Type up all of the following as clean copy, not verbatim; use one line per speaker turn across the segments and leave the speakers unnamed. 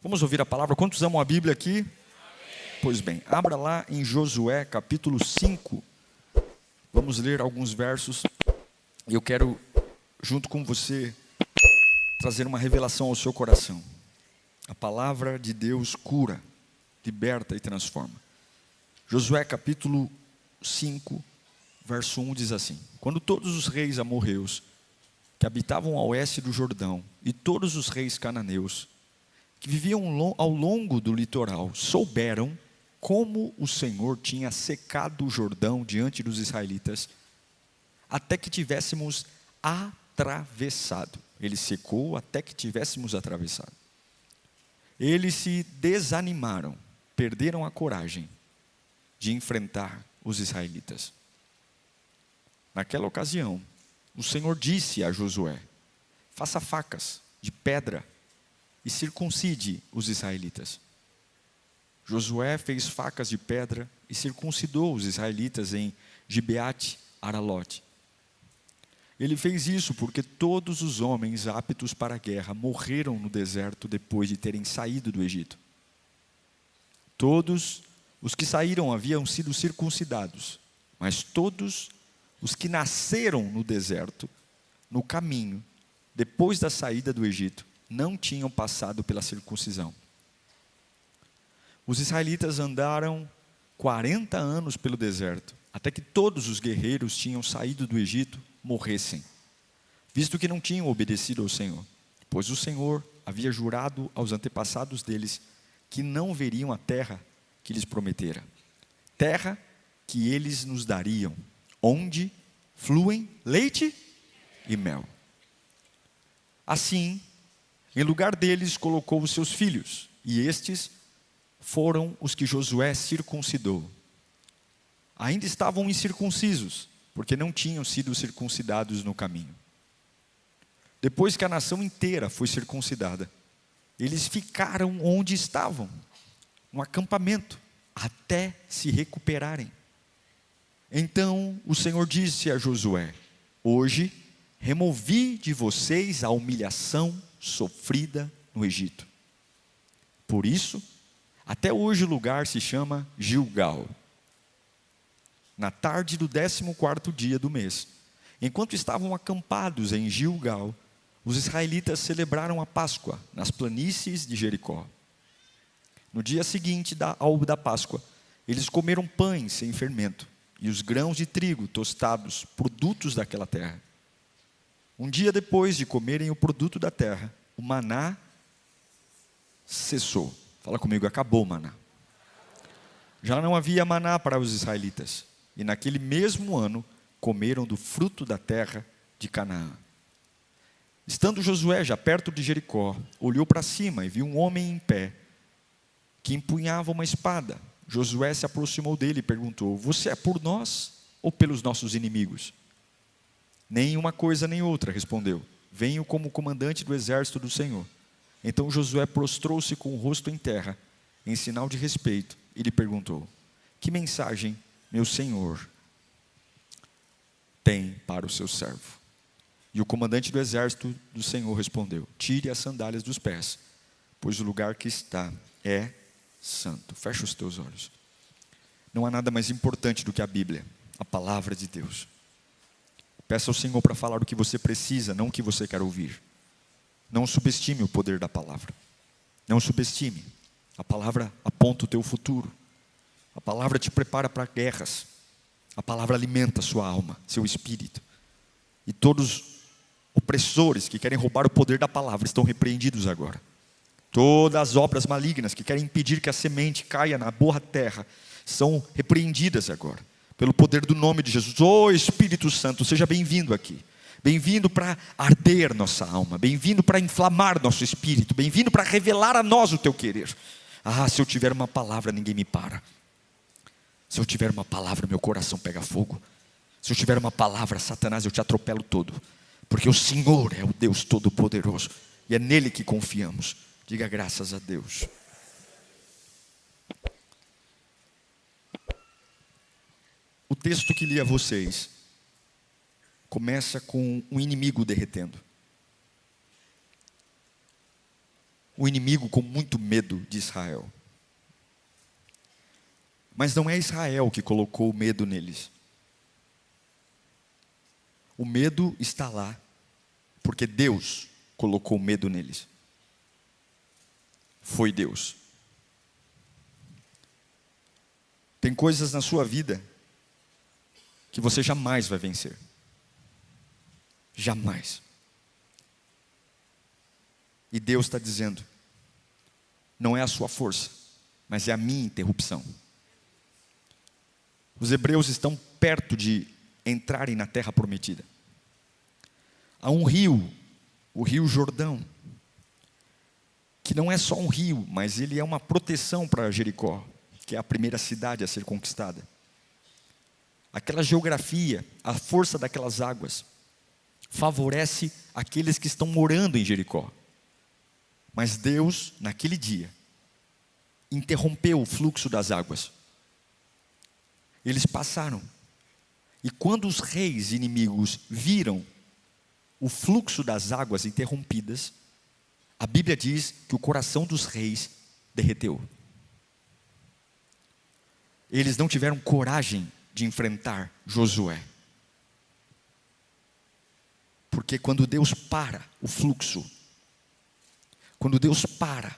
Vamos ouvir a palavra. Quantos amam a Bíblia aqui? Amém. Pois bem, abra lá em Josué capítulo 5. Vamos ler alguns versos. E eu quero, junto com você, trazer uma revelação ao seu coração. A palavra de Deus cura, liberta e transforma. Josué capítulo 5, verso 1 diz assim: Quando todos os reis amorreus que habitavam ao oeste do Jordão e todos os reis cananeus que viviam ao longo do litoral souberam como o Senhor tinha secado o Jordão diante dos israelitas, até que tivéssemos atravessado. Ele secou até que tivéssemos atravessado. Eles se desanimaram, perderam a coragem de enfrentar os israelitas. Naquela ocasião, o Senhor disse a Josué: faça facas de pedra e circuncide os israelitas. Josué fez facas de pedra e circuncidou os israelitas em Gibeate Aralote. Ele fez isso porque todos os homens aptos para a guerra morreram no deserto depois de terem saído do Egito. Todos os que saíram haviam sido circuncidados, mas todos os que nasceram no deserto, no caminho, depois da saída do Egito, não tinham passado pela circuncisão. Os israelitas andaram 40 anos pelo deserto, até que todos os guerreiros tinham saído do Egito morressem, visto que não tinham obedecido ao Senhor, pois o Senhor havia jurado aos antepassados deles que não veriam a terra que lhes prometera, terra que eles nos dariam, onde fluem leite e mel. Assim, em lugar deles colocou os seus filhos, e estes foram os que Josué circuncidou. Ainda estavam incircuncisos, porque não tinham sido circuncidados no caminho. Depois que a nação inteira foi circuncidada, eles ficaram onde estavam, no acampamento, até se recuperarem. Então o Senhor disse a Josué: hoje removi de vocês a humilhação sofrida no Egito. Por isso, até hoje o lugar se chama Gilgal. Na tarde do 14º dia do mês, enquanto estavam acampados em Gilgal, os israelitas celebraram a Páscoa nas planícies de Jericó. No dia seguinte da Páscoa, eles comeram pães sem fermento e os grãos de trigo tostados, produtos daquela terra. Um dia depois de comerem o produto da terra, o maná cessou. Fala comigo, acabou o maná. Já não havia maná para os israelitas. E naquele mesmo ano, comeram do fruto da terra de Canaã. Estando Josué já perto de Jericó, olhou para cima e viu um homem em pé, que empunhava uma espada. Josué se aproximou dele e perguntou: você é por nós ou pelos nossos inimigos? Nem uma coisa nem outra, respondeu. Venho como comandante do exército do Senhor. Então Josué prostrou-se com o rosto em terra, em sinal de respeito, e lhe perguntou: que mensagem meu Senhor tem para o seu servo? E o comandante do exército do Senhor respondeu: tire as sandálias dos pés, pois o lugar que está é santo. Fecha os teus olhos. Não há nada mais importante do que a Bíblia, a palavra de Deus. Peça ao Senhor para falar o que você precisa, não o que você quer ouvir. Não subestime o poder da palavra. Não subestime. A palavra aponta o teu futuro. A palavra te prepara para guerras. A palavra alimenta a sua alma, seu espírito. E todos os opressores que querem roubar o poder da palavra estão repreendidos agora. Todas as obras malignas que querem impedir que a semente caia na boa terra são repreendidas agora, pelo poder do nome de Jesus. Ô Espírito Santo, seja bem-vindo aqui. Bem-vindo para arder nossa alma. Bem-vindo para inflamar nosso espírito. Bem-vindo para revelar a nós o teu querer. Ah, se eu tiver uma palavra, ninguém me para. Se eu tiver uma palavra, meu coração pega fogo. Se eu tiver uma palavra, Satanás, eu te atropelo todo. Porque o Senhor é o Deus Todo-Poderoso. E é nele que confiamos. Diga graças a Deus. O texto que li a vocês começa com um inimigo derretendo. o inimigo com muito medo de Israel. Mas não é Israel que colocou o medo neles. O medo está lá, porque Deus colocou medo neles. Foi Deus. Tem coisas na sua vida que você jamais vai vencer. Jamais. E Deus está dizendo, não é a sua força, mas é a minha interrupção. Os hebreus estão perto de entrarem na terra prometida. Há um rio, o rio Jordão, que não é só um rio, mas ele é uma proteção para Jericó, que é a primeira cidade a ser conquistada. Aquela geografia, a força daquelas águas, favorece aqueles que estão morando em Jericó. Mas Deus, naquele dia, interrompeu o fluxo das águas. Eles passaram. E quando os reis inimigos viram o fluxo das águas interrompidas, a Bíblia diz que o coração dos reis derreteu. Eles não tiveram coragem de enfrentar Josué. Porque quando Deus para o fluxo, quando Deus para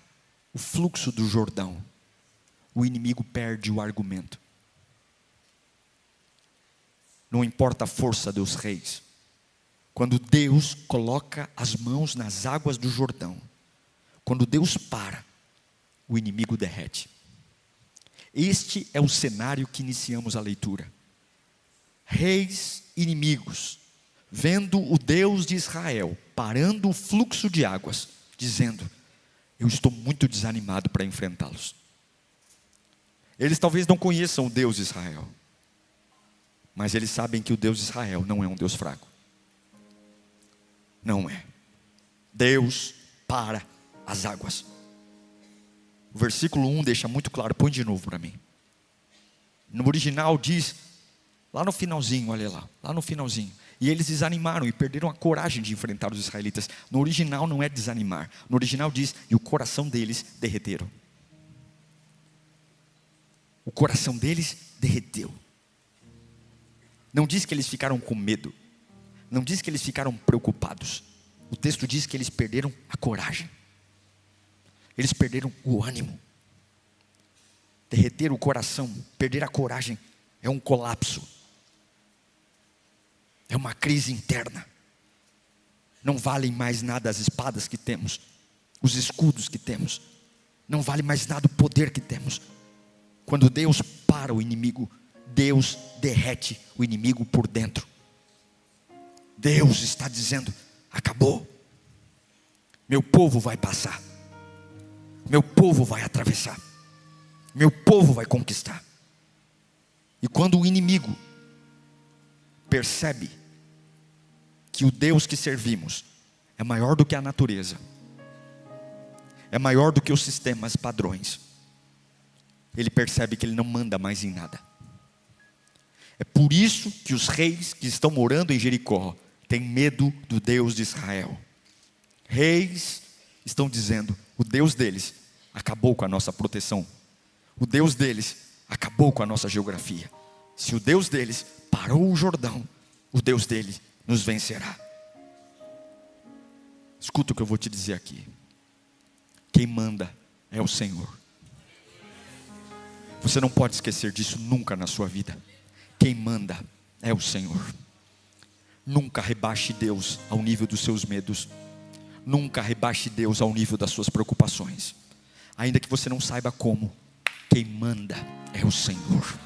o fluxo do Jordão, o inimigo perde o argumento. Não importa a força dos reis. Quando Deus coloca as mãos nas águas do Jordão, quando Deus para, o inimigo derrete. Este é o cenário que iniciamos a leitura. Reis inimigos, vendo o Deus de Israel parando o fluxo de águas, dizendo, eu estou muito desanimado para enfrentá-los. Eles talvez não conheçam o Deus de Israel, mas eles sabem que o Deus de Israel não é um Deus fraco. Não é. Deus para as águas. O versículo 1 deixa muito claro, põe de novo para mim. No original diz, lá no finalzinho, olha lá no finalzinho. E eles desanimaram e perderam a coragem de enfrentar os israelitas. No original não é desanimar. No original diz, e o coração deles derreteram. O coração deles derreteu. Não diz que eles ficaram com medo. Não diz que eles ficaram preocupados. O texto diz que eles perderam a coragem. Eles perderam o ânimo. Derreter o coração, perder a coragem, é um colapso. É uma crise interna. Não valem mais nada as espadas que temos, os escudos que temos. Não vale mais nada o poder que temos. Quando Deus para o inimigo, Deus derrete o inimigo por dentro. Deus está dizendo, acabou. Meu povo vai passar. Meu povo vai atravessar. Meu povo vai conquistar. E quando o inimigo percebe que o Deus que servimos é maior do que a natureza, é maior do que os sistemas padrões, ele percebe que ele não manda mais em nada. É por isso que os reis que estão morando em Jericó têm medo do Deus de Israel. Reis estão dizendo, o Deus deles acabou com a nossa proteção. O Deus deles acabou com a nossa geografia. Se o Deus deles parou o Jordão, o Deus deles nos vencerá. Escuta o que eu vou te dizer aqui. Quem manda é o Senhor. Você não pode esquecer disso nunca na sua vida. Quem manda é o Senhor. Nunca rebaixe Deus ao nível dos seus medos. Nunca rebaixe Deus ao nível das suas preocupações. Ainda que você não saiba como, quem manda é o Senhor.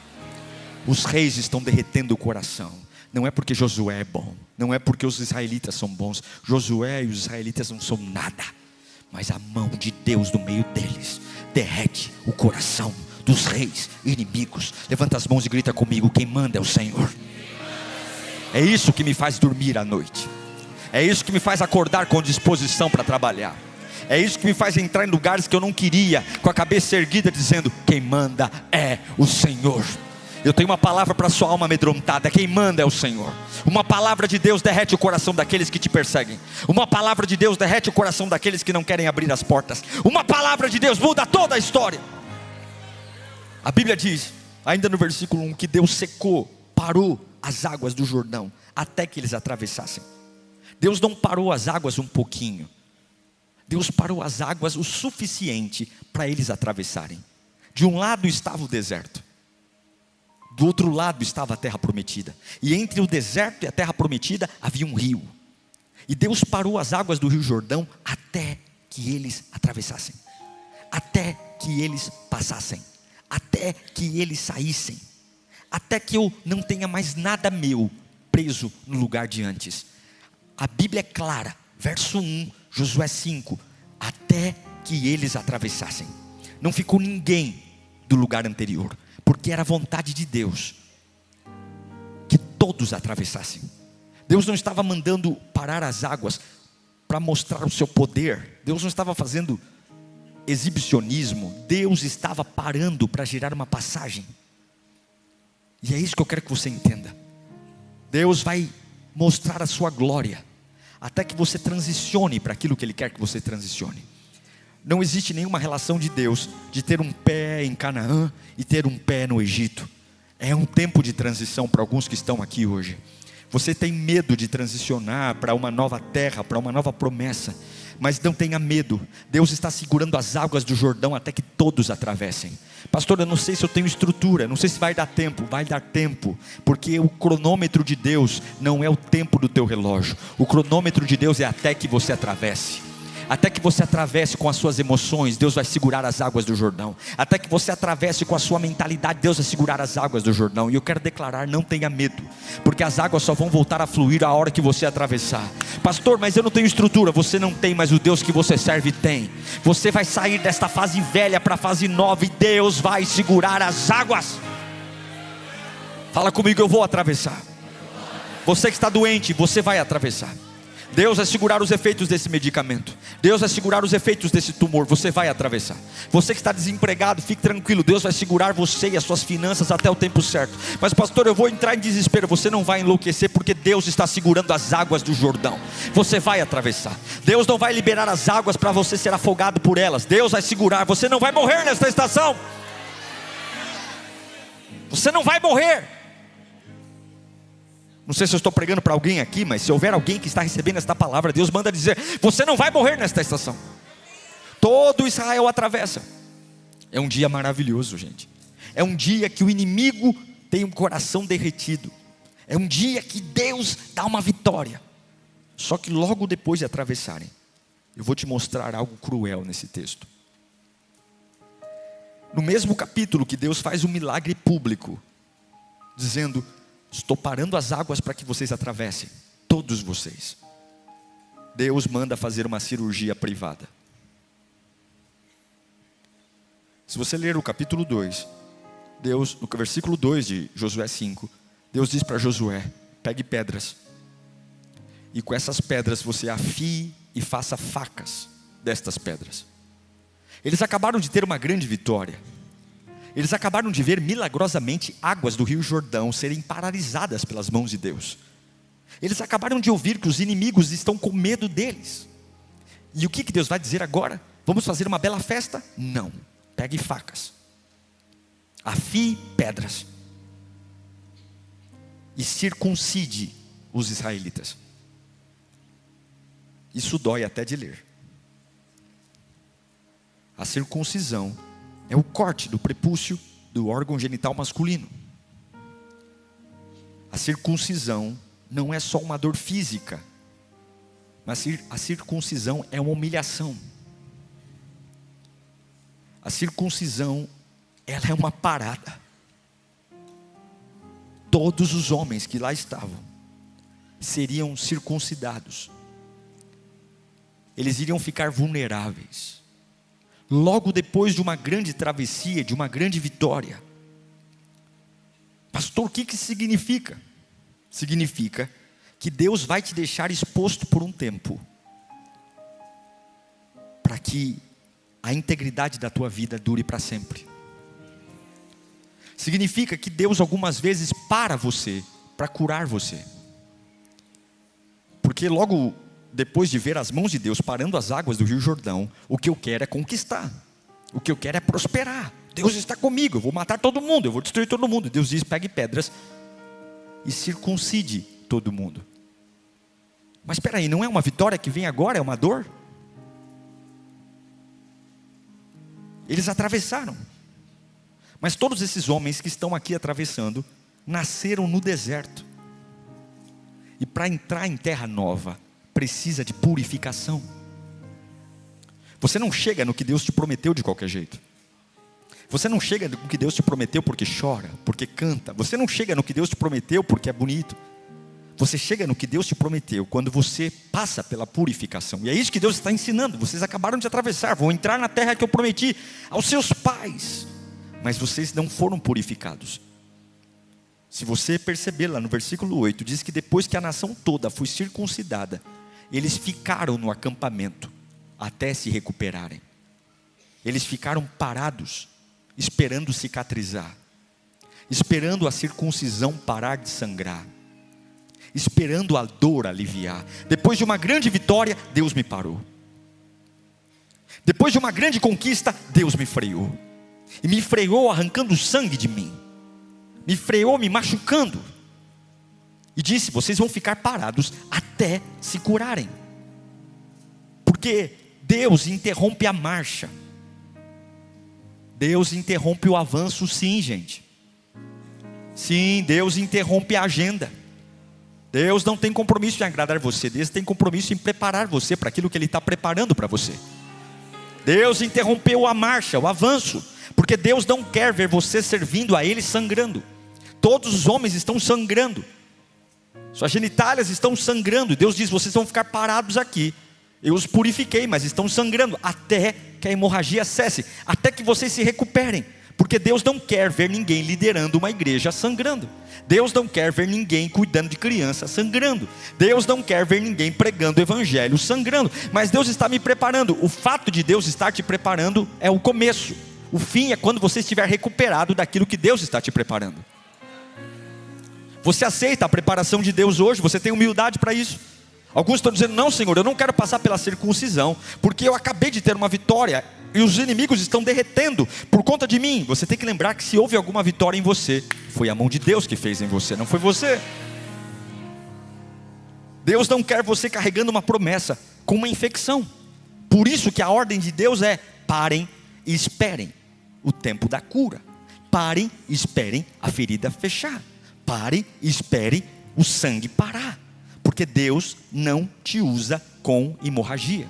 Os reis estão derretendo o coração. Não é porque Josué é bom, não é porque os israelitas são bons. Josué e os israelitas não são nada, mas a mão de Deus no meio deles derrete o coração dos reis inimigos. Levanta as mãos e grita comigo, quem manda é o Senhor. É isso que me faz dormir à noite. É isso que me faz acordar com disposição para trabalhar. É isso que me faz entrar em lugares que eu não queria, com a cabeça erguida dizendo, quem manda é o Senhor. Eu tenho uma palavra para a sua alma amedrontada. Quem manda é o Senhor. Uma palavra de Deus derrete o coração daqueles que te perseguem. Uma palavra de Deus derrete o coração daqueles que não querem abrir as portas. Uma palavra de Deus muda toda a história. A Bíblia diz, ainda no versículo 1, que Deus secou, parou as águas do Jordão até que eles atravessassem. Deus não parou as águas um pouquinho. Deus parou as águas o suficiente para eles atravessarem. De um lado estava o deserto, do outro lado estava a terra prometida, e entre o deserto e a terra prometida havia um rio. E Deus parou as águas do rio Jordão até que eles atravessassem, até que eles passassem, até que eles saíssem, até que eu não tenha mais nada meu preso no lugar de antes. A Bíblia é clara, verso 1, Josué 5, até que eles atravessassem. Não ficou ninguém do lugar anterior, porque era a vontade de Deus que todos atravessassem. Deus não estava mandando parar as águas para mostrar o seu poder. Deus não estava fazendo exibicionismo. Deus estava parando para gerar uma passagem. E é isso que eu quero que você entenda. Deus vai mostrar a sua glória até que você transicione para aquilo que Ele quer que você transicione. Não existe nenhuma relação de Deus de ter um pé em Canaã e ter um pé no Egito. É um tempo de transição para alguns que estão aqui hoje. Você tem medo de transicionar para uma nova terra, para uma nova promessa, mas não tenha medo. Deus está segurando as águas do Jordão até que todos atravessem. Pastor, eu não sei se eu tenho estrutura, não sei se vai dar tempo. Vai dar tempo, porque o cronômetro de Deus não é o tempo do teu relógio. O cronômetro de Deus é até que você atravesse. Até que você atravesse com as suas emoções, Deus vai segurar as águas do Jordão. Até que você atravesse com a sua mentalidade, Deus vai segurar as águas do Jordão. E eu quero declarar, não tenha medo, porque as águas só vão voltar a fluir a hora que você atravessar. Pastor, mas eu não tenho estrutura. Você não tem, mas o Deus que você serve tem. Você vai sair desta fase velha para a fase nova, e Deus vai segurar as águas. Fala comigo, eu vou atravessar. Você que está doente, você vai atravessar. Deus vai segurar os efeitos desse medicamento. Deus vai segurar os efeitos desse tumor. Você vai atravessar. Você que está desempregado, fique tranquilo. Deus vai segurar você e as suas finanças até o tempo certo. Mas pastor, eu vou entrar em desespero. Você não vai enlouquecer, porque Deus está segurando as águas do Jordão. Você vai atravessar. Deus não vai liberar as águas para você ser afogado por elas. Deus vai segurar. Você não vai morrer nesta estação. Você não vai morrer. Não sei se eu estou pregando para alguém aqui, mas se houver alguém que está recebendo esta palavra, Deus manda dizer: você não vai morrer nesta estação. Todo Israel atravessa. É um dia maravilhoso, gente. É um dia que o inimigo tem um coração derretido. É um dia que Deus dá uma vitória. Só que logo depois de atravessarem, eu vou te mostrar algo cruel nesse texto. No mesmo capítulo que Deus faz um milagre público, dizendo: estou parando as águas para que vocês atravessem, todos vocês. Deus manda fazer uma cirurgia privada. Se você ler o capítulo 2, Deus, no versículo 2 de Josué 5, Deus diz para Josué: pegue pedras, e com essas pedras você afie e faça facas destas pedras. Eles acabaram de ter uma grande vitória. Eles acabaram de ver milagrosamente águas do rio Jordão serem paralisadas pelas mãos de Deus. Eles acabaram de ouvir que os inimigos estão com medo deles. E o que Deus vai dizer agora? Vamos fazer uma bela festa? Não. Pegue facas, afie pedras e circuncide os israelitas. Isso dói até de ler. A circuncisão é o corte do prepúcio do órgão genital masculino. A circuncisão não é só uma dor física, mas a circuncisão é uma humilhação. A circuncisão, ela é uma parada. Todos os homens que lá estavam seriam circuncidados. Eles iriam ficar vulneráveis. Logo depois de uma grande travessia, de uma grande vitória. Pastor, o que significa? Significa que Deus vai te deixar exposto por um tempo, para que a integridade da tua vida dure para sempre. Significa que Deus algumas vezes para você, para curar você. Porque logo depois de ver as mãos de Deus parando as águas do Rio Jordão, o que eu quero é conquistar. O que eu quero é prosperar. Deus está comigo, eu vou matar todo mundo, eu vou destruir todo mundo. Deus diz, pegue pedras e circuncide todo mundo. Mas espera aí, não é uma vitória que vem agora, é uma dor? Eles atravessaram. Mas todos esses homens que estão aqui atravessando, nasceram no deserto. E para entrar em terra nova, precisa de purificação. Você não chega no que Deus te prometeu de qualquer jeito. Você não chega no que Deus te prometeu porque chora, porque canta. Você não chega no que Deus te prometeu porque é bonito. Você chega no que Deus te prometeu quando você passa pela purificação. E é isso que Deus está ensinando. Vocês acabaram de atravessar, vão entrar na terra que eu prometi aos seus pais. Mas vocês não foram purificados. Se você perceber lá no versículo 8, diz que depois que a nação toda foi circuncidada, eles ficaram no acampamento até se recuperarem. Eles ficaram parados, esperando cicatrizar, esperando a circuncisão parar de sangrar, esperando a dor aliviar. Depois de uma grande vitória, Deus me parou. Depois de uma grande conquista, Deus me freou. E me freou arrancando sangue de mim. Me freou me machucando. E disse, vocês vão ficar parados até se curarem. Porque Deus interrompe a marcha. Deus interrompe o avanço, sim, gente. Sim, Deus interrompe a agenda. Deus não tem compromisso em agradar você. Deus tem compromisso em preparar você para aquilo que Ele está preparando para você. Deus interrompeu a marcha, o avanço, porque Deus não quer ver você servindo a Ele sangrando. Todos os homens estão sangrando. Suas genitálias estão sangrando. Deus diz, vocês vão ficar parados aqui. Eu os purifiquei, mas estão sangrando até que a hemorragia cesse, até que vocês se recuperem. Porque Deus não quer ver ninguém liderando uma igreja sangrando. Deus não quer ver ninguém cuidando de criança sangrando. Deus não quer ver ninguém pregando o evangelho sangrando. Mas Deus está me preparando. O fato de Deus estar te preparando é o começo. O fim é quando você estiver recuperado daquilo que Deus está te preparando. Você aceita a preparação de Deus hoje? Você tem humildade para isso? Alguns estão dizendo, não, Senhor, eu não quero passar pela circuncisão, porque eu acabei de ter uma vitória e os inimigos estão derretendo por conta de mim. Você tem que lembrar que se houve alguma vitória em você, foi a mão de Deus que fez em você, não foi você. Deus não quer você carregando uma promessa com uma infecção. Por isso que a ordem de Deus é, parem e esperem o tempo da cura. Parem e esperem a ferida fechar. Parem e esperem o sangue parar. Porque Deus não te usa com hemorragia.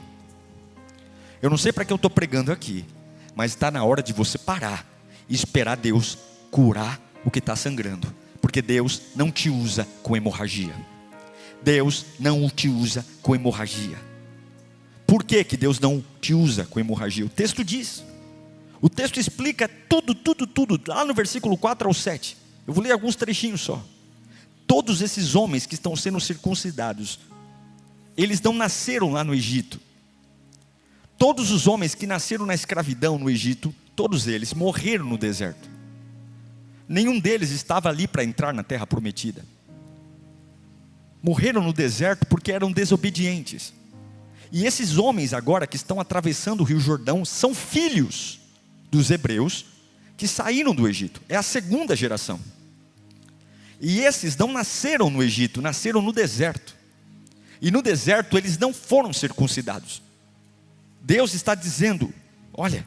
Eu não sei para que eu estou pregando aqui, mas está na hora de você parar e esperar Deus curar o que está sangrando. Porque Deus não te usa com hemorragia. Deus não te usa com hemorragia. Por que que Deus não te usa com hemorragia? O texto diz. O texto explica tudo, lá no versículo 4 ao 7. Eu vou ler alguns trechinhos só. Todos esses homens que estão sendo circuncidados, eles não nasceram lá no Egito. Todos os homens que nasceram na escravidão no Egito, todos eles morreram no deserto. Nenhum deles estava ali para entrar na terra prometida. Morreram no deserto porque eram desobedientes. E esses homens agora que estão atravessando o Rio Jordão, são filhos dos hebreus que saíram do Egito. É a segunda geração. E esses não nasceram no Egito, nasceram no deserto. E no deserto eles não foram circuncidados. Deus está dizendo, olha,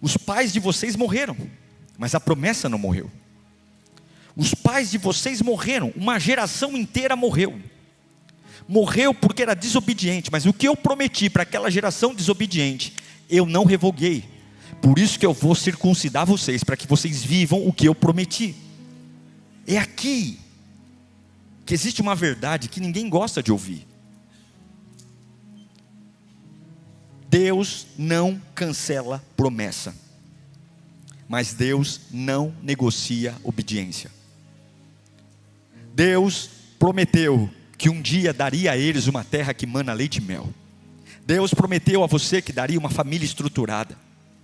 os pais de vocês morreram, mas a promessa não morreu. Os pais de vocês morreram, uma geração inteira morreu. Morreu porque era desobediente, mas o que eu prometi para aquela geração desobediente, eu não revoguei. Por isso que eu vou circuncidar vocês, para que vocês vivam o que eu prometi. É aqui que existe uma verdade que ninguém gosta de ouvir. Deus não cancela promessa, mas Deus não negocia obediência. Deus prometeu que um dia daria a eles uma terra que mana leite e mel. Deus prometeu a você que daria uma família estruturada,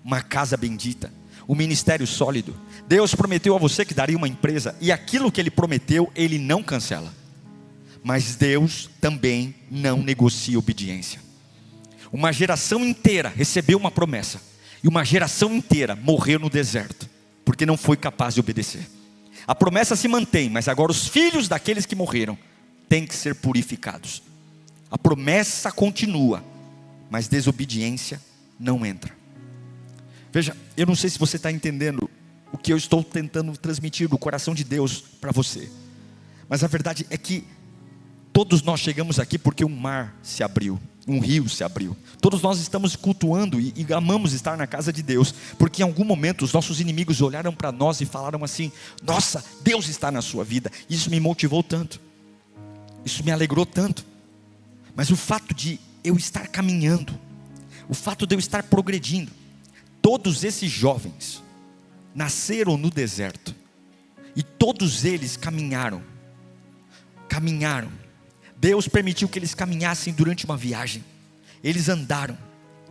uma casa bendita. um ministério sólido. Deus prometeu a você que daria uma empresa, e aquilo que Ele prometeu, Ele não cancela. Mas Deus também não negocia obediência. Uma geração inteira recebeu uma promessa, e uma geração inteira morreu no deserto, porque não foi capaz de obedecer. A promessa se mantém, mas agora os filhos daqueles que morreram têm que ser purificados. A promessa continua, mas desobediência não entra. Veja, eu não sei se você está entendendo o que eu estou tentando transmitir do coração de Deus para você, mas a verdade é que todos nós chegamos aqui porque um mar se abriu, um rio se abriu. Todos nós estamos cultuando e amamos estar na casa de Deus, porque em algum momento os nossos inimigos olharam para nós e falaram assim: nossa, Deus está na sua vida. Isso me motivou tanto, isso me alegrou tanto. Mas o fato de eu estar caminhando, o fato de eu estar progredindo, todos esses jovens nasceram no deserto, e todos eles caminharam. Deus permitiu que eles caminhassem durante uma viagem. Eles andaram,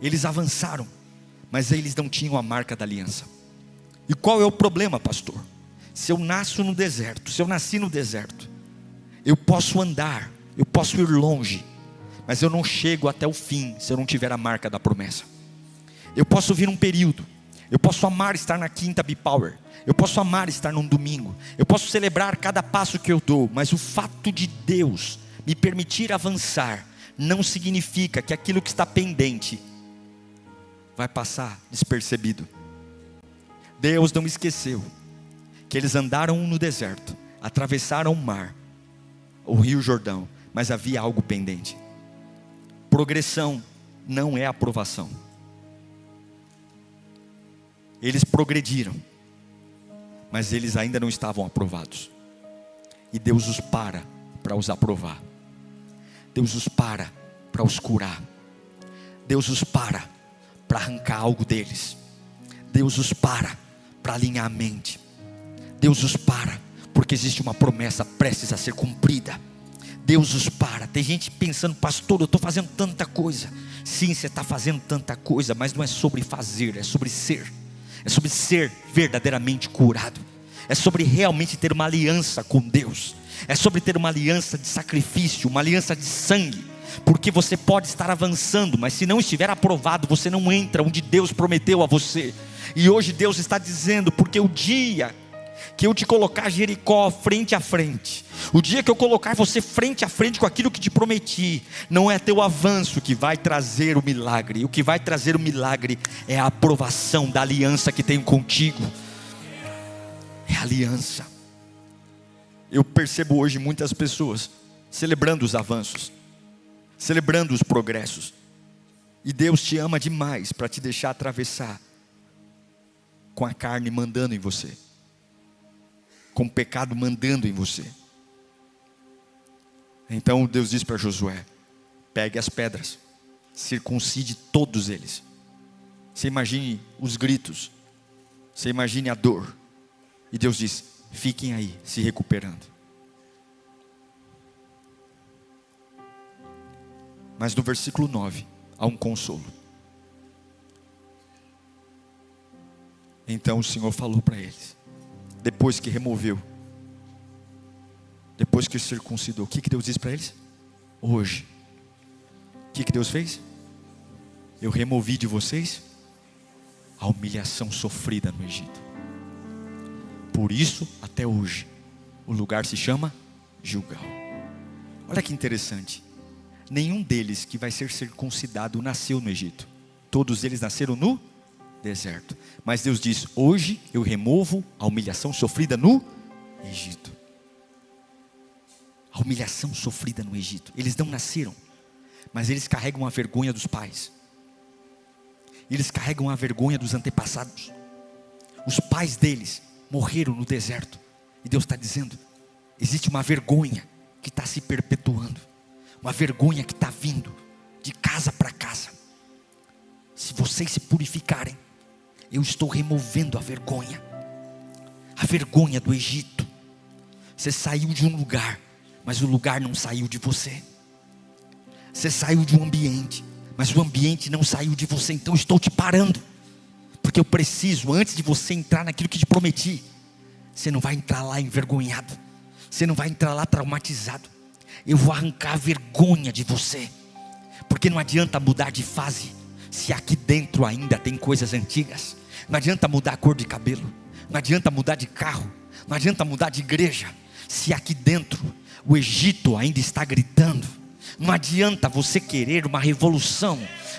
eles avançaram, mas eles não tinham a marca da aliança. E qual é o problema, pastor? Se eu nasci no deserto, eu posso andar, eu posso ir longe, mas eu não chego até o fim se eu não tiver a marca da promessa. Eu posso vir um período, eu posso amar estar na quinta B-Power, eu posso amar estar num domingo, eu posso celebrar cada passo que eu dou, mas o fato de Deus me permitir avançar não significa que aquilo que está pendente vai passar despercebido. Deus não esqueceu que eles andaram no deserto, atravessaram o mar, o rio Jordão, mas havia algo pendente. Progressão não é aprovação. Eles progrediram, mas eles ainda não estavam aprovados, e Deus os para os aprovar. Deus os para os curar. Deus os para arrancar algo deles. Deus os para alinhar a mente. Deus os para porque existe uma promessa prestes a ser cumprida. Deus os para. Tem gente pensando: pastor, eu estou fazendo tanta coisa. Sim, você está fazendo tanta coisa, mas não é sobre fazer, é sobre ser. É sobre ser verdadeiramente curado. É sobre realmente ter uma aliança com Deus. É sobre ter uma aliança de sacrifício, uma aliança de sangue. Porque você pode estar avançando, mas se não estiver aprovado, você não entra onde Deus prometeu a você. E hoje Deus está dizendo: porque o dia que eu te colocar Jericó frente a frente, o dia que eu colocar você frente a frente com aquilo que te prometi, não é teu avanço que vai trazer o milagre. O que vai trazer o milagre é a aprovação da aliança que tenho contigo. É a aliança. Eu percebo hoje muitas pessoas celebrando os avanços, celebrando os progressos, e Deus te ama demais para te deixar atravessar com a carne mandando em você, com o pecado mandando em você. Então Deus diz para Josué: pegue as pedras, circuncide todos eles. Você imagine os gritos, você imagine a dor, e Deus diz: fiquem aí, se recuperando. Mas no versículo 9, há um consolo. Então o Senhor falou para eles, depois que removeu, depois que circuncidou, o que Deus disse para eles? Hoje, o que Deus fez? Eu removi de vocês a humilhação sofrida no Egito. Por isso, até hoje, o lugar se chama Gilgal. Olha que interessante. Nenhum deles que vai ser circuncidado nasceu no Egito. Todos eles nasceram no deserto. Mas Deus diz: hoje eu removo a humilhação sofrida no Egito. A humilhação sofrida no Egito. Eles não nasceram, mas eles carregam a vergonha dos pais. Eles carregam a vergonha dos antepassados. Os pais deles morreram no deserto, e Deus está dizendo: existe uma vergonha que está se perpetuando, uma vergonha que está vindo de casa para casa. Se vocês se purificarem, eu estou removendo a vergonha do Egito. Você saiu de um lugar, mas o lugar não saiu de você. Você saiu de um ambiente, mas o ambiente não saiu de você. Então estou te parando, porque Porque eu preciso, antes de você entrar naquilo que te prometi, você não vai entrar lá envergonhado, você não vai entrar lá traumatizado. Eu vou arrancar a vergonha de você. Porque não adianta mudar de fase se aqui dentro ainda tem coisas antigas. Não adianta mudar a cor de cabelo, não adianta mudar de carro, não adianta mudar de igreja, se aqui dentro o Egito ainda está gritando. Não adianta você querer uma revolução.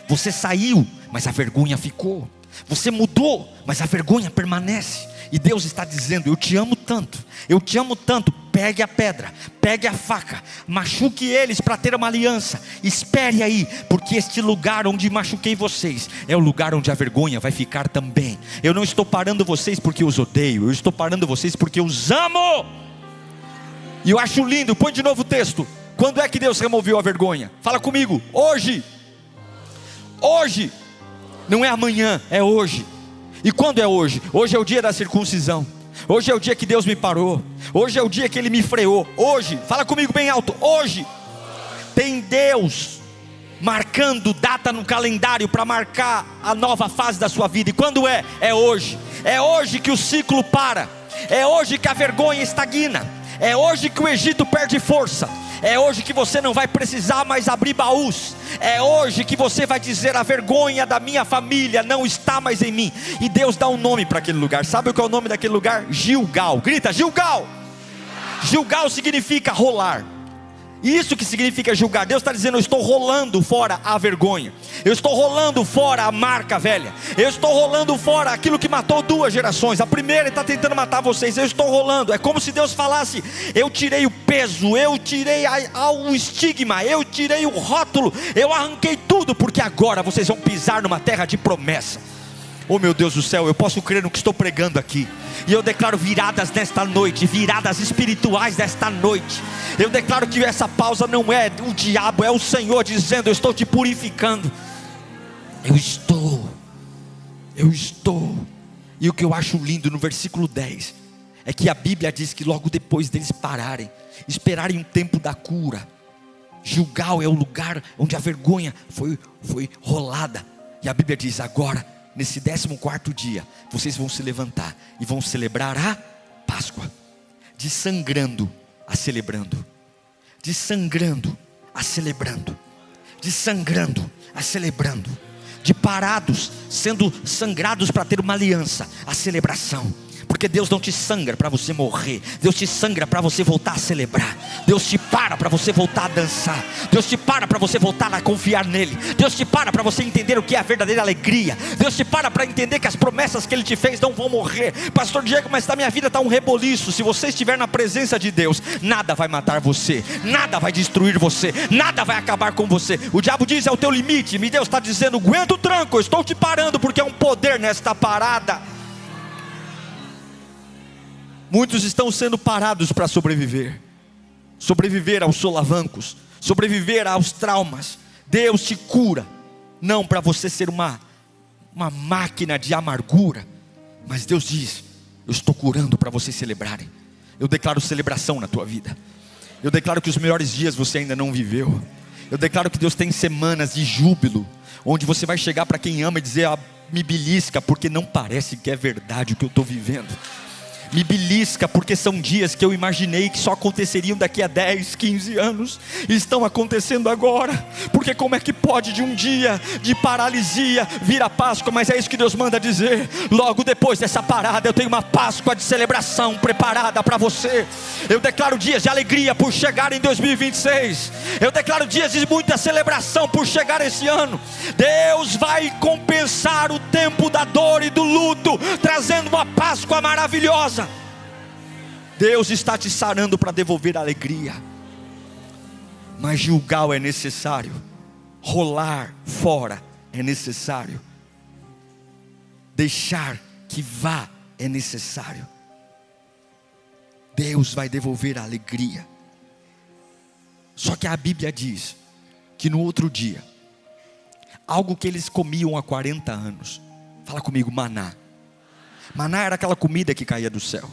Você saiu, mas a vergonha ficou. Você mudou, mas a vergonha permanece. E Deus está dizendo: eu te amo tanto, eu te amo tanto. Pegue a pedra, pegue a faca, machuque eles para ter uma aliança. Espere aí, porque este lugar onde machuquei vocês é o lugar onde a vergonha vai ficar também. Eu não estou parando vocês porque eu os odeio, eu estou parando vocês porque eu os amo. E eu acho lindo, põe de novo o texto. Quando é que Deus removeu a vergonha? Fala comigo, hoje. Hoje, não é amanhã, é hoje. E quando é hoje? Hoje é o dia da circuncisão. Hoje é o dia que Deus me parou. Hoje é o dia que Ele me freou. Hoje, fala comigo bem alto. Hoje, tem Deus marcando data no calendário para marcar a nova fase da sua vida. E quando é? É hoje. É hoje que o ciclo para. É hoje que a vergonha estagna. É hoje que o Egito perde força. É hoje que você não vai precisar mais abrir baús. É hoje que você vai dizer: a vergonha da minha família não está mais em mim. E Deus dá um nome para aquele lugar. Sabe o que é o nome daquele lugar? Gilgal. Grita: Gilgal. Gilgal significa rolar. Isso que significa julgar. Deus está dizendo: eu estou rolando fora a vergonha, eu estou rolando fora a marca velha, eu estou rolando fora aquilo que matou 2 gerações. A primeira está tentando matar vocês, eu estou rolando. É como se Deus falasse: eu tirei o peso, eu tirei o estigma, eu tirei o rótulo, eu arranquei tudo, porque agora vocês vão pisar numa terra de promessa. Oh meu Deus do céu, eu posso crer no que estou pregando aqui. E eu declaro viradas nesta noite, viradas espirituais nesta noite. Eu declaro que essa pausa não é o diabo, é o Senhor dizendo: eu estou te purificando. Eu estou. E o que eu acho lindo no versículo 10 é que a Bíblia diz que logo depois deles pararem, esperarem um tempo da cura, Gilgal é o lugar onde a vergonha foi rolada. E a Bíblia diz: agora, nesse 14º dia, vocês vão se levantar e vão celebrar a Páscoa. De sangrando a celebrando. De sangrando a celebrando. De sangrando a celebrando. De parados, sendo sangrados para ter uma aliança, a celebração. Porque Deus não te sangra para você morrer. Deus te sangra para você voltar a celebrar. Deus te para você voltar a dançar. Deus te para você voltar a confiar nele. Deus te para você entender o que é a verdadeira alegria. Deus te para entender que as promessas que Ele te fez não vão morrer. Pastor Diego, mas na minha vida está um reboliço. Se você estiver na presença de Deus, nada vai matar você, nada vai destruir você, nada vai acabar com você. O diabo diz: é o teu limite. E Deus está dizendo: aguenta o tranco, eu estou te parando, porque é um poder nesta parada. Muitos estão sendo parados para sobreviver. Sobreviver aos solavancos, sobreviver aos traumas. Deus te cura, não para você ser uma máquina de amargura, mas Deus diz: eu estou curando para vocês celebrarem. Eu declaro celebração na tua vida. Eu declaro que os melhores dias você ainda não viveu. Eu declaro que Deus tem semanas de júbilo, onde você vai chegar para quem ama e dizer: me belisca, porque não parece que é verdade o que eu estou vivendo. Me belisca, porque são dias que eu imaginei que só aconteceriam daqui a 10, 15 anos, e estão acontecendo agora. Porque como é que pode de um dia de paralisia vir a Páscoa? Mas é isso que Deus manda dizer: logo depois dessa parada eu tenho uma Páscoa de celebração preparada para você. Eu declaro dias de alegria por chegar em 2026. Eu declaro dias de muita celebração por chegar esse ano. Deus vai compensar o tempo da dor e do luto, trazendo uma Páscoa maravilhosa. Deus está te sarando para devolver a alegria. Mas Gilgal é necessário. Rolar fora é necessário. Deixar que vá é necessário. Deus vai devolver a alegria. Só que a Bíblia diz que no outro dia, algo que eles comiam há 40 anos. Fala comigo: maná. Maná era aquela comida que caía do céu.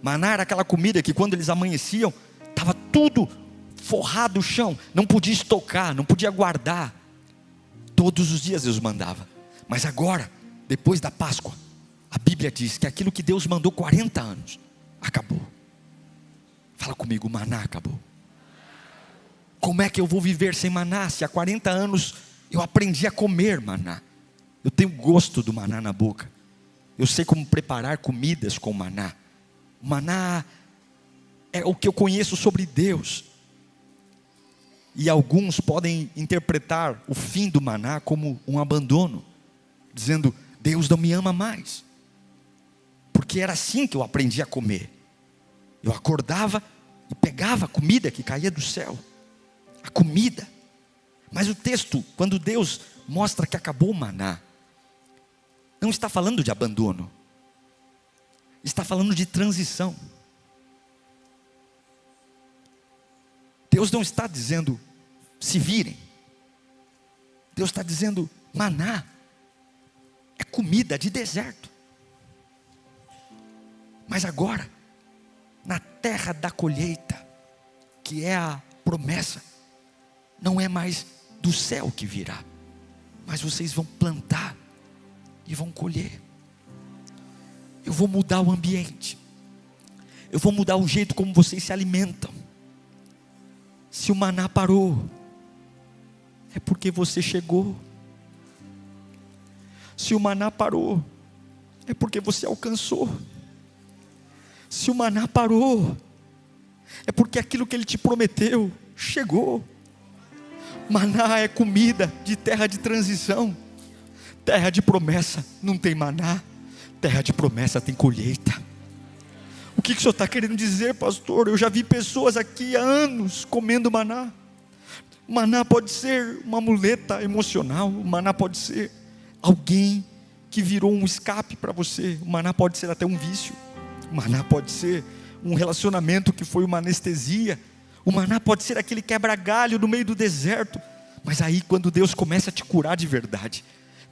Maná era aquela comida que quando eles amanheciam, estava tudo forrado no chão. Não podia estocar, não podia guardar. Todos os dias Deus mandava. Mas agora, depois da Páscoa, a Bíblia diz que aquilo que Deus mandou 40 anos, acabou. Fala comigo, o maná acabou. Como é que eu vou viver sem maná, se há 40 anos eu aprendi a comer maná? Eu tenho gosto do maná na boca. Eu sei como preparar comidas com maná. O maná é o que eu conheço sobre Deus. E alguns podem interpretar o fim do maná como um abandono, dizendo, Deus não me ama mais. Porque era assim que eu aprendi a comer. Eu acordava e pegava a comida que caía do céu. A comida. Mas o texto, quando Deus mostra que acabou o maná, não está falando de abandono. Está falando de transição. Deus não está dizendo, se virem. Deus está dizendo, maná é comida de deserto. Mas agora, na terra da colheita, que é a promessa, não é mais do céu que virá, mas vocês vão plantar e vão colher. Eu vou mudar o ambiente, eu vou mudar o jeito como vocês se alimentam. Se o maná parou, é porque você chegou. Se o maná parou, é porque você alcançou. Se o maná parou, é porque aquilo que Ele te prometeu chegou. Maná é comida de terra de transição. Terra de promessa não tem maná. Terra de promessa tem colheita. O que o senhor está querendo dizer, pastor? Eu já vi pessoas aqui há anos comendo maná. Maná pode ser uma muleta emocional. O maná pode ser alguém que virou um escape para você. O maná pode ser até um vício. O maná pode ser um relacionamento que foi uma anestesia. O maná pode ser aquele quebra-galho no meio do deserto. Mas aí quando Deus começa a te curar de verdade,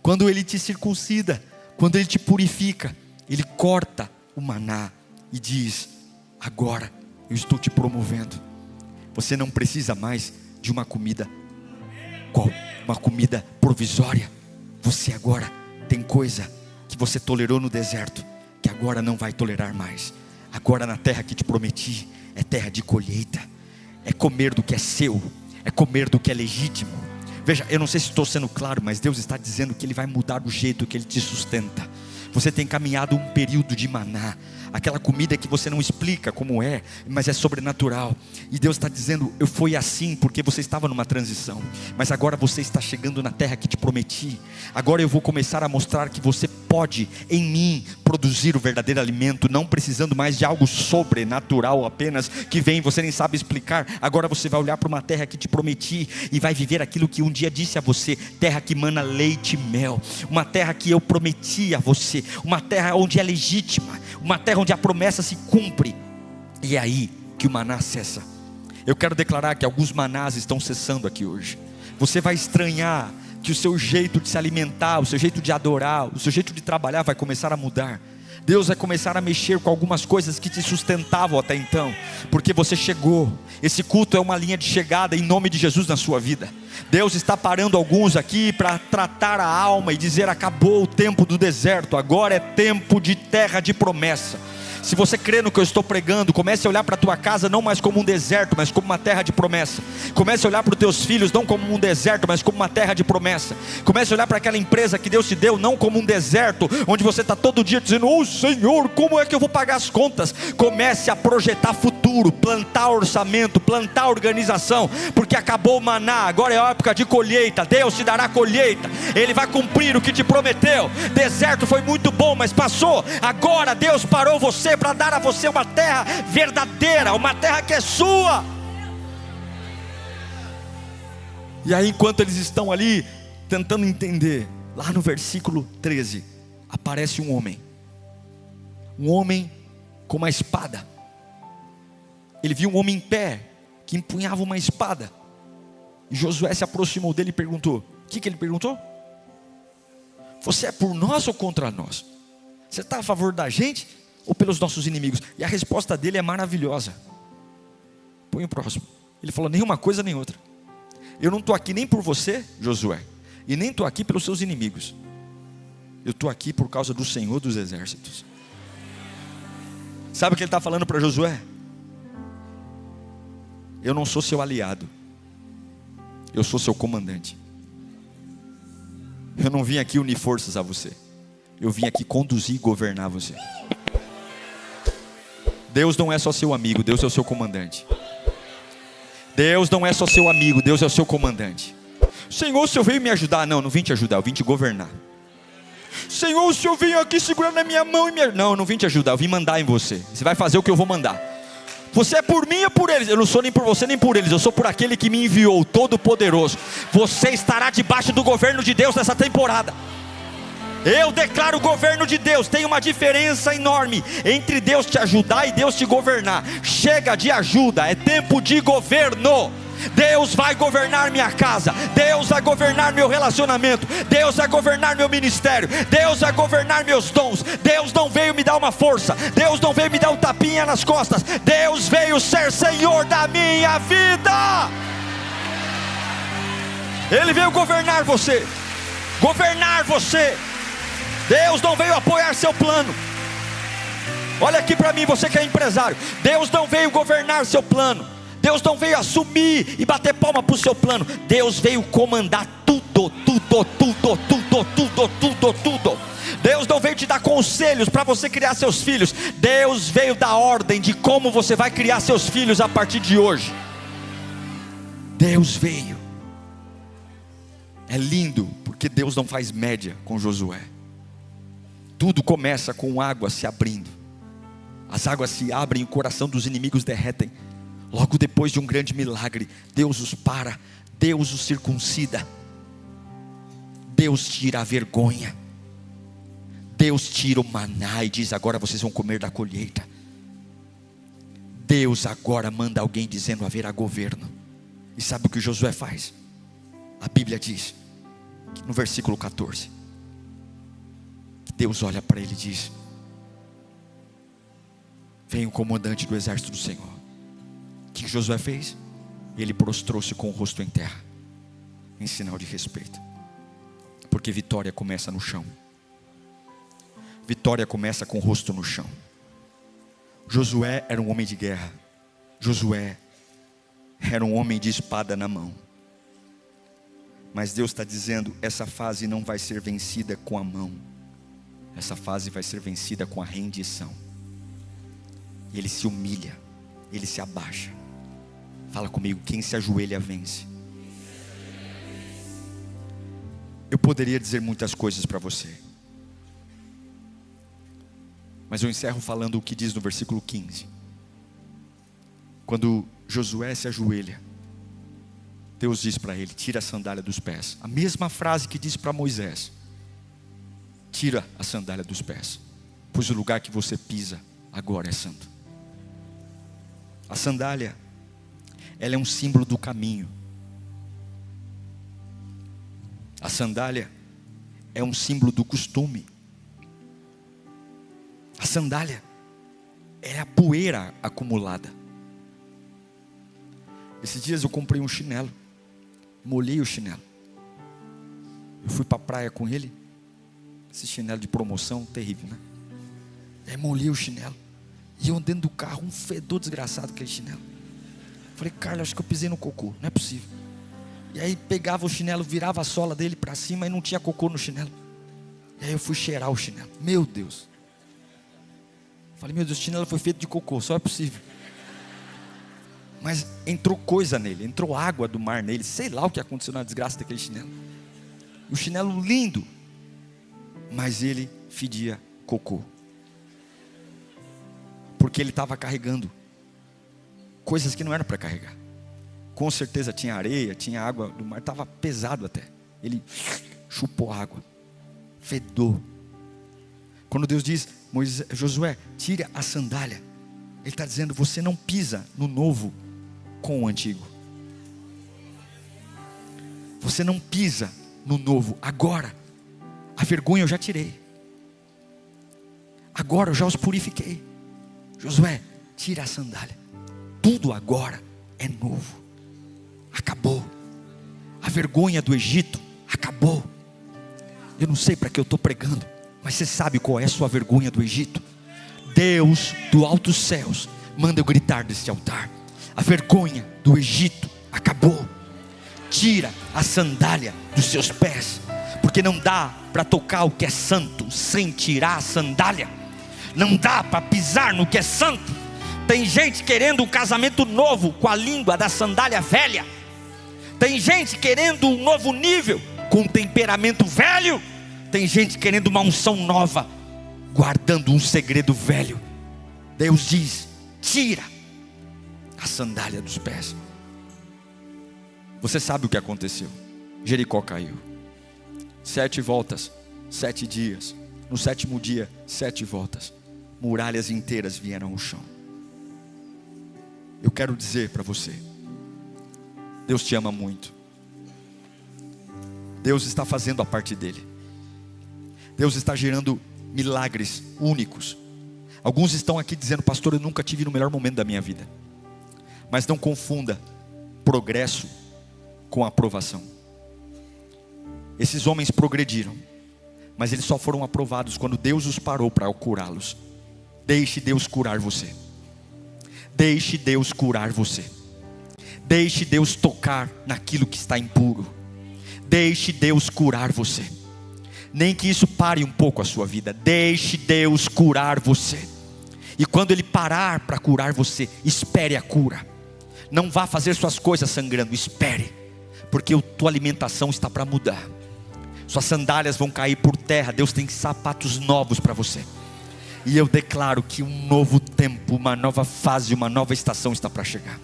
quando Ele te circuncida, quando Ele te purifica, Ele corta o maná e diz, agora eu estou te promovendo. Você não precisa mais de uma comida uma comida provisória. Você agora tem coisa que você tolerou no deserto, que agora não vai tolerar mais. Agora na terra que te prometi, é terra de colheita. É comer do que é seu, é comer do que é legítimo. Veja, eu não sei se estou sendo claro, mas Deus está dizendo que Ele vai mudar o jeito que Ele te sustenta. Você tem caminhado um período de maná, aquela comida que você não explica como é, mas é sobrenatural. E Deus está dizendo, eu fui assim porque você estava numa transição, mas agora você está chegando na terra que te prometi. Agora eu vou começar a mostrar que você pode em mim produzir o verdadeiro alimento, não precisando mais de algo sobrenatural apenas, que vem, você nem sabe explicar. Agora você vai olhar para uma terra que te prometi e vai viver aquilo que um dia disse a você, terra que mana leite e mel, uma terra que eu prometi a você, uma terra onde é legítima, uma terra onde a promessa se cumpre. E é aí que o maná cessa. Eu quero declarar que alguns manás estão cessando aqui hoje. Você vai estranhar que o seu jeito de se alimentar, o seu jeito de adorar, o seu jeito de trabalhar vai começar a mudar. Deus vai começar a mexer com algumas coisas que te sustentavam até então, porque você chegou. Esse culto é uma linha de chegada em nome de Jesus na sua vida. Deus está parando alguns aqui para tratar a alma e dizer, acabou o tempo do deserto, agora é tempo de terra de promessa. Se você crê no que eu estou pregando, comece a olhar para a tua casa não mais como um deserto, mas como uma terra de promessa. Comece a olhar para os teus filhos não como um deserto, mas como uma terra de promessa. Comece a olhar para aquela empresa que Deus te deu não como um deserto, onde você está todo dia dizendo, oh Senhor, como é que eu vou pagar as contas? Comece a projetar futuro, plantar orçamento, plantar organização, porque acabou o maná, agora é a época de colheita. Deus te dará colheita, Ele vai cumprir o que te prometeu. Deserto foi muito bom, mas passou. Agora Deus parou você para dar a você uma terra verdadeira, uma terra que é sua. E aí enquanto eles estão ali tentando entender, lá no versículo 13 aparece um homem com uma espada. Ele viu um homem em pé que empunhava uma espada, e Josué se aproximou dele e perguntou, o que ele perguntou? Você é por nós ou contra nós? Você está a favor da gente ou pelos nossos inimigos? E a resposta dele é maravilhosa. Põe o próximo. Ele falou, nem uma coisa nem outra. Eu não estou aqui nem por você, Josué, e nem estou aqui pelos seus inimigos. Eu estou aqui por causa do Senhor dos Exércitos. Sabe o que ele está falando para Josué? Eu não sou seu aliado, eu sou seu comandante. Eu não vim aqui unir forças a você, eu vim aqui conduzir e governar você. Deus não é só seu amigo, Deus é o seu comandante. Deus não é só seu amigo, Deus é o seu comandante. Senhor, o Senhor veio me ajudar? Não, não vim te ajudar, eu vim te governar. Senhor, o Senhor veio aqui segurando a minha mão e Não, eu não vim te ajudar, eu vim mandar em você. Você vai fazer o que eu vou mandar. Você é por mim ou por eles? Eu não sou nem por você nem por eles, eu sou por aquele que me enviou, Todo-Poderoso. Você estará debaixo do governo de Deus nessa temporada. Eu declaro o governo de Deus. Tem uma diferença enorme entre Deus te ajudar e Deus te governar. Chega de ajuda, é tempo de governo. Deus vai governar minha casa, Deus vai governar meu relacionamento, Deus vai governar meu ministério, Deus vai governar meus dons. Deus não veio me dar uma força, Deus não veio me dar um tapinha nas costas, Deus veio ser Senhor da minha vida. Ele veio governar você, governar você. Deus não veio apoiar seu plano. Olha aqui para mim, você que é empresário, Deus não veio governar seu plano, Deus não veio assumir e bater palma para o seu plano. Deus veio comandar tudo. Deus não veio te dar conselhos para você criar seus filhos. Deus veio dar ordem de como você vai criar seus filhos a partir de hoje. Deus veio. É lindo, porque Deus não faz média com Josué. Tudo começa com água se abrindo. As águas se abrem e o coração dos inimigos derretem. Logo depois de um grande milagre, Deus os para, Deus os circuncida, Deus tira a vergonha, Deus tira o maná e diz: agora vocês vão comer da colheita. Deus agora manda alguém dizendo: haverá governo. E sabe o que Josué faz? A Bíblia diz, no versículo 14, que Deus olha para ele e diz: vem o comandante do exército do Senhor. O que Josué fez? Ele prostrou-se com o rosto em terra, em sinal de respeito. Porque vitória começa no chão. Vitória começa com o rosto no chão. Josué era um homem de guerra. Josué era um homem de espada na mão. Mas Deus está dizendo: essa fase não vai ser vencida com a mão. Essa fase vai ser vencida com a rendição. Ele se humilha, ele se abaixa. Fala comigo: quem se ajoelha vence. Eu poderia dizer muitas coisas para você, mas eu encerro falando o que diz no versículo 15. Quando Josué se ajoelha, Deus diz para ele: tira a sandália dos pés. A mesma frase que disse para Moisés: tira a sandália dos pés, pois o lugar que você pisa agora é santo. A sandália, ela é um símbolo do caminho. A sandália é um símbolo do costume. A sandália é a poeira acumulada. Esses dias eu comprei um chinelo, molhei o chinelo. Eu fui para a praia com ele. Esse chinelo de promoção, terrível, né? Aí molhei o chinelo. E eu dentro do carro, um fedor desgraçado aquele chinelo. Falei: Carlos, acho que eu pisei no cocô, não é possível. E aí pegava o chinelo, virava a sola dele para cima e não tinha cocô no chinelo. E aí eu fui cheirar o chinelo. Meu Deus. Falei: meu Deus, o chinelo foi feito de cocô, só é possível. Mas entrou coisa nele, entrou água do mar nele. Sei lá o que aconteceu na desgraça daquele chinelo. O chinelo lindo, mas ele fedia cocô. Porque ele estava carregando coisas que não eram para carregar. Com certeza tinha areia, tinha água do mar, estava pesado até. Ele chupou água, fedor. Quando Deus diz: Josué, tira a sandália, Ele está dizendo: você não pisa no novo com o antigo. Você não pisa no novo. Agora, a vergonha eu já tirei. Agora eu já os purifiquei. Josué, tira a sandália. Tudo agora é novo. Acabou. A vergonha do Egito acabou. Eu não sei para que eu estou pregando. Mas você sabe qual é a sua vergonha do Egito? Deus do altos céus manda eu gritar deste altar: a vergonha do Egito acabou. Tira a sandália dos seus pés, porque não dá para tocar o que é santo sem tirar a sandália. Não dá para pisar no que é santo. Tem gente querendo um casamento novo com a língua da sandália velha. Tem gente querendo um novo nível com um temperamento velho. Tem gente querendo uma unção nova, guardando um segredo velho. Deus diz: tira a sandália dos pés. Você sabe o que aconteceu? Jericó caiu. 7 voltas, 7 dias. No 7º dia, 7 voltas. Muralhas inteiras vieram ao chão. Eu quero dizer para você: Deus te ama muito. Deus está fazendo a parte dele. Deus está gerando milagres únicos. Alguns estão aqui dizendo: pastor, eu nunca tive no melhor momento da minha vida. Mas não confunda progresso com aprovação. Esses homens progrediram, mas eles só foram aprovados quando Deus os parou para curá-los. Deixe Deus curar você. Deixe Deus curar você. Deixe Deus tocar naquilo que está impuro. Deixe Deus curar você. Nem que isso pare um pouco a sua vida. Deixe Deus curar você. E quando Ele parar para curar você, espere a cura. Não vá fazer suas coisas sangrando, espere. Porque a tua alimentação está para mudar. Suas sandálias vão cair por terra. Deus tem sapatos novos para você. E eu declaro que um novo tempo, uma nova fase, uma nova estação está para chegar.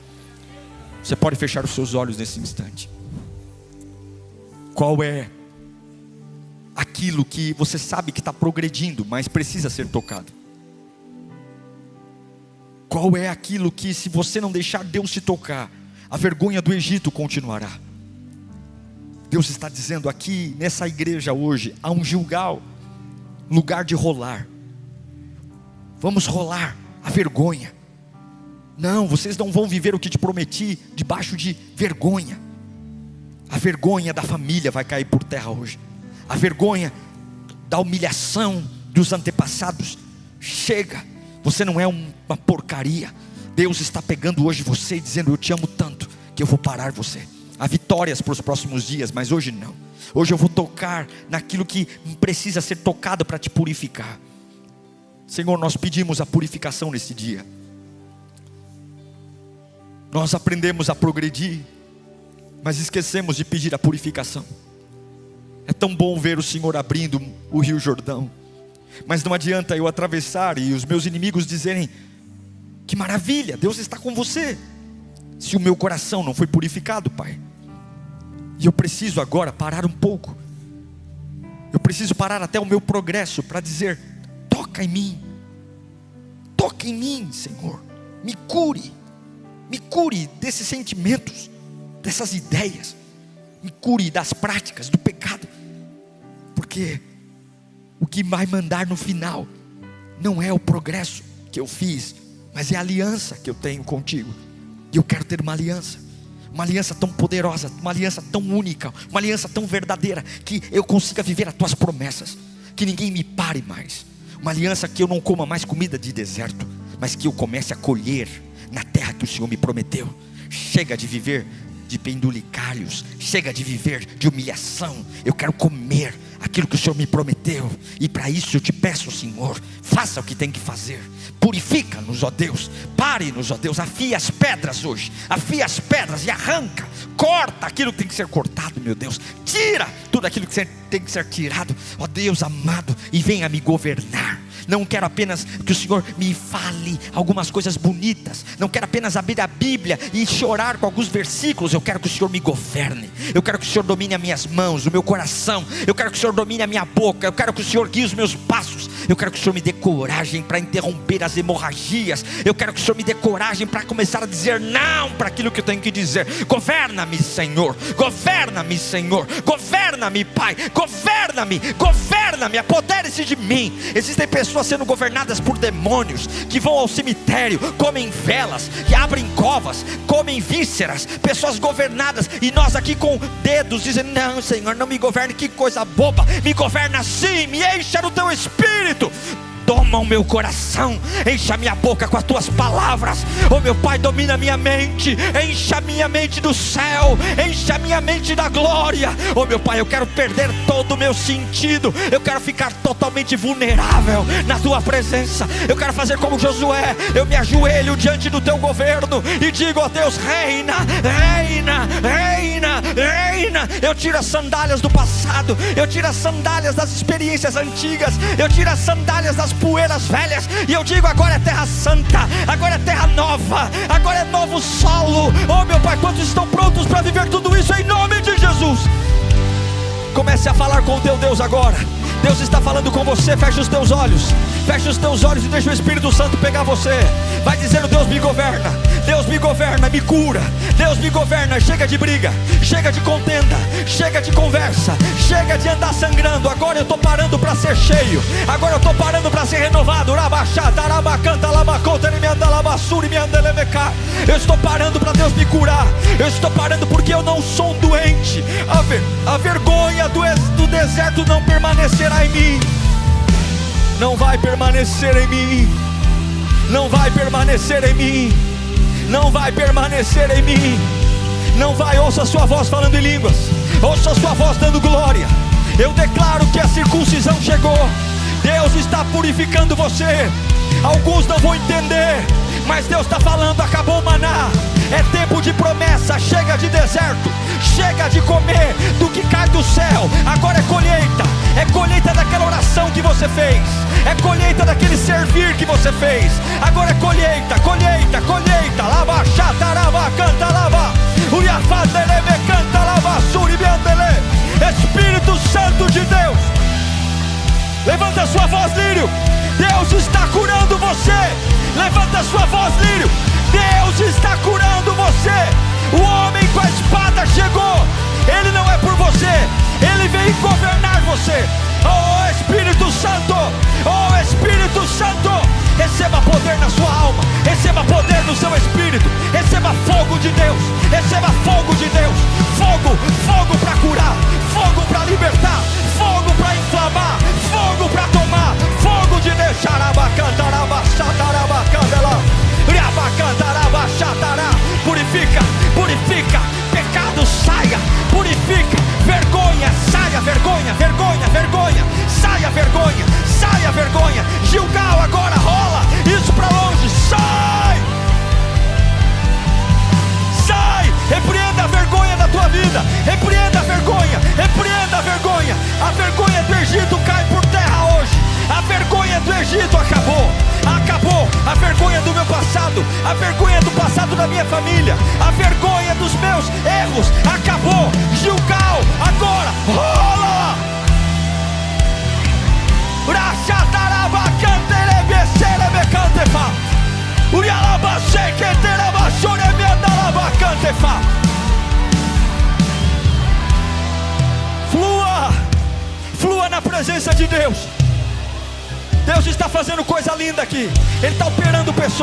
Você pode fechar os seus olhos nesse instante. Qual é aquilo que você sabe que está progredindo, mas precisa ser tocado? Qual é aquilo que, se você não deixar Deus te tocar, a vergonha do Egito continuará? Deus está dizendo aqui nessa igreja hoje: há um Gilgal, lugar de rolar. Vamos rolar a vergonha. Não, vocês não vão viver o que te prometi debaixo de vergonha. A vergonha da família vai cair por terra hoje. A vergonha da humilhação dos antepassados. Chega, você não é uma porcaria. Deus está pegando hoje você e dizendo: eu te amo tanto que eu vou parar você. Há vitórias para os próximos dias, mas hoje não. Hoje eu vou tocar naquilo que precisa ser tocado para te purificar. Senhor, nós pedimos a purificação nesse dia. Nós aprendemos a progredir, mas esquecemos de pedir a purificação. É tão bom ver o Senhor abrindo o Rio Jordão, mas não adianta eu atravessar e os meus inimigos dizerem: que maravilha, Deus está com você, se o meu coração não foi purificado, Pai. E eu preciso agora parar um pouco. Eu preciso parar até o meu progresso para dizer: toca em mim. Toca em mim, Senhor. Me cure desses sentimentos, dessas ideias. Me cure das práticas, do pecado. Porque o que vai mandar no final não é o progresso que eu fiz, mas é a aliança que eu tenho contigo. E eu quero ter uma aliança tão poderosa, uma aliança tão única, uma aliança tão verdadeira, que eu consiga viver as tuas promessas, que ninguém me pare mais. Uma aliança que eu não coma mais comida de deserto, mas que eu comece a colher na terra que o Senhor me prometeu. Chega de viver de pendulicalhos, chega de viver de humilhação. Eu quero comer aquilo que o Senhor me prometeu. E para isso eu te peço, Senhor, faça o que tem que fazer. Purifica-nos, ó Deus. Pare-nos, ó Deus. Afia as pedras hoje. Afia as pedras e arranca. Corta aquilo que tem que ser cortado, meu Deus. Tira tudo aquilo que tem que ser tirado, ó Deus amado, e venha me governar. Não quero apenas que o Senhor me fale algumas coisas bonitas. Não quero apenas abrir a Bíblia e chorar com alguns versículos. Eu quero que o Senhor me governe. Eu quero que o Senhor domine as minhas mãos, o meu coração. Eu quero que o Senhor domine a minha boca. Eu quero que o Senhor guie os meus passos. Eu quero que o Senhor me dê coragem para interromper as hemorragias. Eu quero que o Senhor me dê coragem para começar a dizer não para aquilo que eu tenho que dizer. Governa-me, Senhor. Governa-me, Senhor. Governa-me, Pai. Governa-me. Governa-me. Apodere-se de mim. Existem pessoas sendo governadas por demônios, que vão ao cemitério, comem velas, que abrem covas, comem vísceras. Pessoas governadas, e nós aqui com dedos dizendo: não, Senhor, não me governe. Que coisa boba. Me governa sim. Me encha no teu Espírito. Toma o meu coração, encha a minha boca com as tuas palavras. Oh meu Pai, domina a minha mente, encha a minha mente do céu, encha a minha mente da glória. Oh meu Pai, eu quero perder todo o meu sentido, eu quero ficar totalmente vulnerável na tua presença. Eu quero fazer como Josué, eu me ajoelho diante do teu governo e digo: ó Deus, reina, reina, reina, reina. Eu tiro as sandálias do passado, eu tiro as sandálias das experiências antigas, eu tiro as sandálias das poeiras velhas, e eu digo: agora é terra santa, agora é terra nova, agora é novo solo. Oh meu Pai, quantos estão prontos para viver tudo isso em nome de Jesus? Comece a falar com o teu Deus agora. Deus está falando com você. Feche os teus olhos, feche os teus olhos e deixa o Espírito Santo pegar você. Vai dizendo: Deus me governa, Deus me governa, me cura. Deus me governa, chega de briga, chega de contenda, chega de conversa, chega de andar sangrando. Agora eu estou parando para ser cheio, agora eu estou parando para ser renovado. Eu estou parando para Deus me curar. Eu estou parando porque eu não sou um doente. A vergonha do deserto não permanecerá em mim. Não vai permanecer em mim. Não vai permanecer em mim. Não vai permanecer em mim. Não vai. Ouça a sua voz falando em línguas, ouça a sua voz dando glória. Eu declaro que a circuncisão chegou. Deus está purificando você. Alguns não vão entender, mas Deus está falando: acabou o maná. É tempo de promessa, chega de deserto, chega de comer do que cai do céu. Agora é colheita daquela oração que você fez, é colheita daquele servir que você fez. Agora é colheita, colheita, colheita. Lava, chatarava, canta, lava, uriafadeleme, canta, lava, suribiandele. Espírito Santo de Deus, levanta a sua voz, lírio. Deus está curando você. Levanta a sua voz, lírio. Deus está curando você. O homem com a espada chegou. Ele não é por você, ele veio governar você. Oh Espírito Santo, oh Espírito Santo, receba poder na sua alma, receba poder no seu espírito, receba fogo de Deus, receba fogo de Deus. Fogo, fogo para curar, fogo para libertar, fogo para inflamar, fogo para tomar, fogo de Deus. Purifica, purifica, pecado saia, purifica, vergonha, saia, vergonha, vergonha, vergonha, saia, vergonha, saia, vergonha. Gilgal, agora rola isso para longe, sai, sai, repreenda a vergonha da tua vida, repreenda a vergonha, repreenda a vergonha. A vergonha do Egito cai por terra hoje. A vergonha do Egito acabou, acabou. A vergonha do meu passado, a vergonha do passado da minha família, a vergonha dos meus erros, acabou. Gilgal, agora rola. Flua, flua na presença de Deus. Deus está fazendo coisa linda aqui. Ele está operando pessoas.